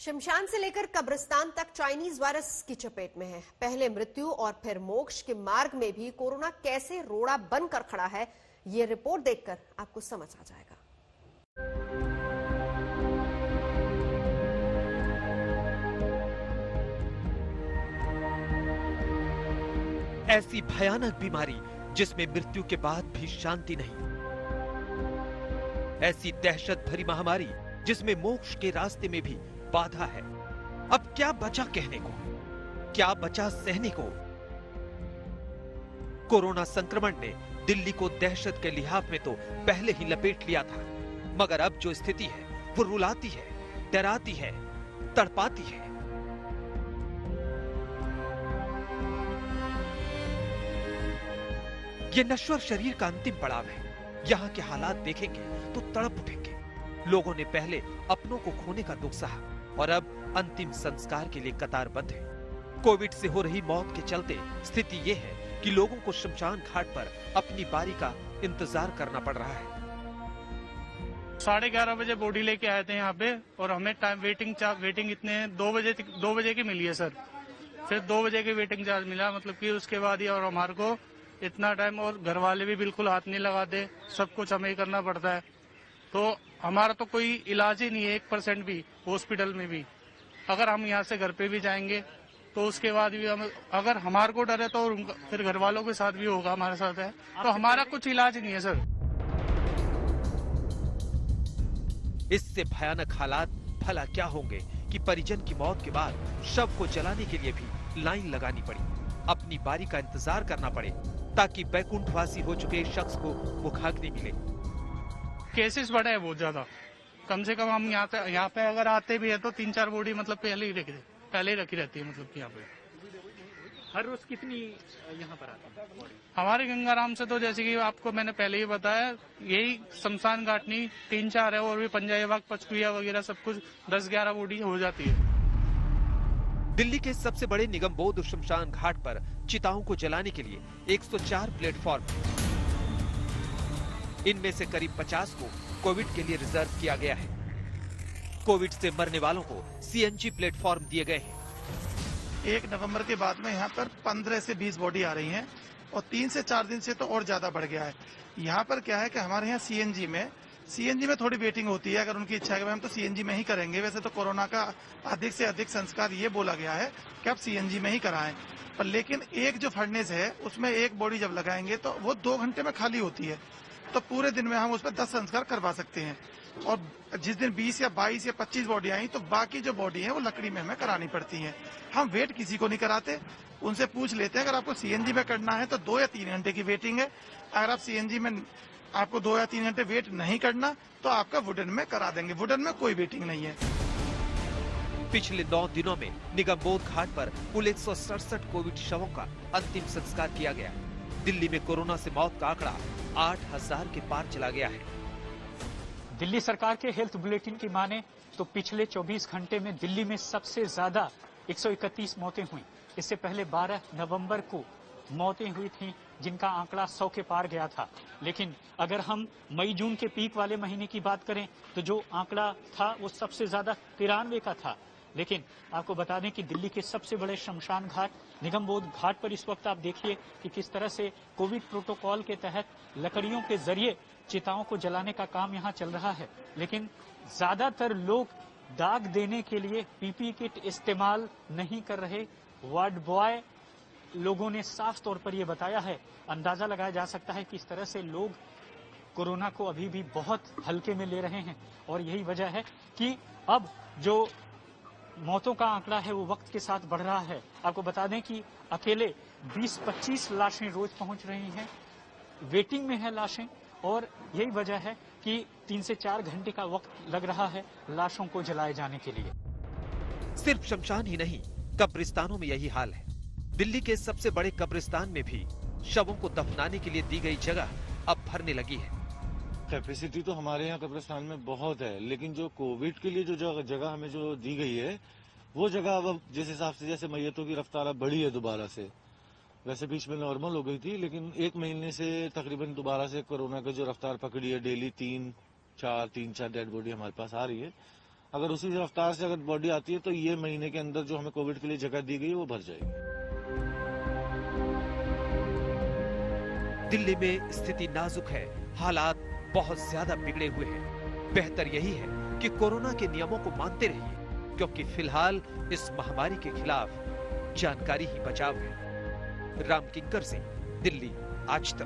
शमशान से लेकर कब्रिस्तान तक चाइनीज वायरस की चपेट में है। पहले मृत्यु और फिर मोक्ष के मार्ग में भी कोरोना कैसे रोड़ा बनकर खड़ा है, ये रिपोर्ट देखकर आपको समझ आ जाएगा। ऐसी भयानक बीमारी जिसमें मृत्यु के बाद भी शांति नहीं, ऐसी दहशत भरी महामारी जिसमें मोक्ष के रास्ते में भी बाधा है। अब क्या बचा कहने को, क्या बचा सहने को? कोरोना संक्रमण ने दिल्ली को दहशत के लिहाफ में तो पहले ही लपेट लिया था, मगर अब जो स्थिति है वो रुलाती है, डराती है, तड़पाती है। ये नश्वर शरीर का अंतिम पड़ाव है। यहाँ के हालात देखेंगे तो तड़प उठेंगे। लोगों ने पहले अपनों को खोने का दुख सहा और अब अंतिम संस्कार के लिए कतार बंद है। कोविड से हो रही मौत के चलते स्थिति ये है कि लोगों को शमशान घाट पर अपनी बारी का इंतजार करना पड़ रहा है। 11:30 बजे बॉडी लेके आए थे यहाँ पे और हमें टाइम वेटिंग इतने 2 बजे की मिली है सर। फिर 2 बजे की वेटिंग चार्ज मिला, मतलब कि उसके बाद ही और हमारे को इतना टाइम, और घर वाले भी बिल्कुल हाथ नहीं लगाते, सब कुछ हमें ही करना पड़ता है। तो हमारा तो कोई इलाज ही नहीं है 1% भी हॉस्पिटल में भी। अगर हम यहाँ से घर पे भी जाएंगे तो उसके बाद भी हम, अगर हमारे को डर है तो फिर घर वालों के साथ भी होगा, हमारे साथ है, तो हमारा कुछ इलाज नहीं है सर। इससे भयानक हालात भला क्या होंगे कि परिजन की मौत के बाद शव को जलाने के लिए भी लाइन लगानी पड़ी, अपनी बारी का इंतजार करना पड़े ताकि बैकुंठवासी हो चुके शख्स को मुखाग्नि मिले। केसेस बढ़े हैं बहुत ज्यादा। कम से कम हम यहाँ पे अगर आते भी है तो 3-4 बॉडी मतलब पहले ही रखी रहती है, मतलब यहाँ पे। हर रोज कितनी यहाँ पर आती है? हमारे गंगाराम से तो जैसे कि आपको मैंने पहले ही बताया, यही शमशान घाट नहीं 3-4 है, और भी पंजाबी बाग, पचकुया वगैरह सब कुछ 10-11 बॉडी हो जाती है। दिल्ली के सबसे बड़े निगमबोध शमशान घाट पर चिताओं को जलाने के लिए 104 प्लेटफॉर्म, इनमें से करीब 50 को कोविड के लिए रिजर्व किया गया है। कोविड से मरने वालों को सीएनजी प्लेटफॉर्म दिए गए हैं। 1 नवंबर के बाद में यहाँ पर 15 से 20 बॉडी आ रही हैं और 3 से 4 दिन से तो और ज्यादा बढ़ गया है। यहाँ पर क्या है कि हमारे यहाँ सीएनजी में थोड़ी वेटिंग होती है। अगर उनकी इच्छा है कि हम तो सीएनजी में ही करेंगे। वैसे तो कोरोना का अधिक से अधिक संस्कार ये बोला गया है कि आप सीएनजी में ही कराएं, पर लेकिन एक जो फर्नेस है उसमें एक बॉडी जब लगाएंगे तो वो 2 घंटे में खाली होती है, तो पूरे दिन में हम उस पर 10 संस्कार करवा सकते हैं। और जिस दिन 20 या 22 या 25 बॉडी आई तो बाकी जो बॉडी है वो लकड़ी में हमें करानी पड़ती है। हम वेट किसी को नहीं कराते, उनसे पूछ लेते हैं अगर आपको सीएनजी में करना है तो 2 या 3 घंटे की वेटिंग है। अगर आप सीएनजी में आपको 2 या 3 घंटे वेट नहीं करना तो आपका वुडन में करा देंगे। वुडन में कोई वेटिंग नहीं है। पिछले 9 दिनों में निगमबोध घाट पर कुल 167 कोविड शवों का अंतिम संस्कार किया गया। दिल्ली में कोरोना से मौत का आंकड़ा 8000 के पार चला गया है। दिल्ली सरकार के हेल्थ बुलेटिन की माने तो पिछले 24 घंटे में दिल्ली में सबसे ज्यादा 131 मौतें हुई। इससे पहले 12 नवंबर को मौतें हुई थीं जिनका आंकड़ा 100 के पार गया था। लेकिन अगर हम मई जून के पीक वाले महीने की बात करें तो जो आंकड़ा था वो सबसे ज्यादा 93 का था। लेकिन आपको बता दें कि दिल्ली के सबसे बड़े शमशान घाट निगमबोध घाट पर इस वक्त आप देखिए कि किस तरह से कोविड प्रोटोकॉल के तहत लकड़ियों के जरिए चिताओं को जलाने का काम यहाँ चल रहा है। लेकिन ज्यादातर लोग दाग देने के लिए पीपी किट इस्तेमाल नहीं कर रहे। वार्ड बॉय लोगों ने साफ तौर पर यह बताया है। अंदाजा लगाया जा सकता है कि इस तरह से लोग कोरोना को अभी भी बहुत हल्के में ले रहे हैं, और यही वजह है कि अब जो मौतों का आंकड़ा है वो वक्त के साथ बढ़ रहा है। आपको बता दें कि अकेले 20-25 लाशें रोज पहुंच रही हैं, वेटिंग में है लाशें, और यही वजह है कि 3 से 4 घंटे का वक्त लग रहा है लाशों को जलाए जाने के लिए। सिर्फ शमशान ही नहीं, कब्रिस्तानों में यही हाल है। दिल्ली के सबसे बड़े कब्रिस्तान में भी शवों को दफनाने के लिए दी गई जगह अब भरने लगी है। कैपेसिटी तो हमारे यहाँ कब्रिस्तान में बहुत है, लेकिन जो कोविड के लिए जो जगह हमें जो दी गई है वो जगह अब जिस हिसाब से जैसे मैयतों की रफ्तार अब बढ़ी है दोबारा से, वैसे बीच में नॉर्मल हो गई थी, लेकिन 1 महीने से तकरीबन दोबारा से कोरोना की जो रफ्तार पकड़ी है, डेली 3-4 डेड बॉडी हमारे पास आ रही है। अगर उसी रफ्तार से अगर बॉडी आती है तो ये महीने के अंदर जो हमें कोविड के लिए जगह दी गई है वो भर जाएगी। दिल्ली में स्थिति नाजुक है, हालात बहुत ज्यादा बिगड़े हुए हैं। बेहतर यही है कि कोरोना के नियमों को मानते रहिए, क्योंकि फिलहाल इस महामारी के खिलाफ जानकारी ही बचाव है। राम किंकर सिंह, दिल्ली, आज तक।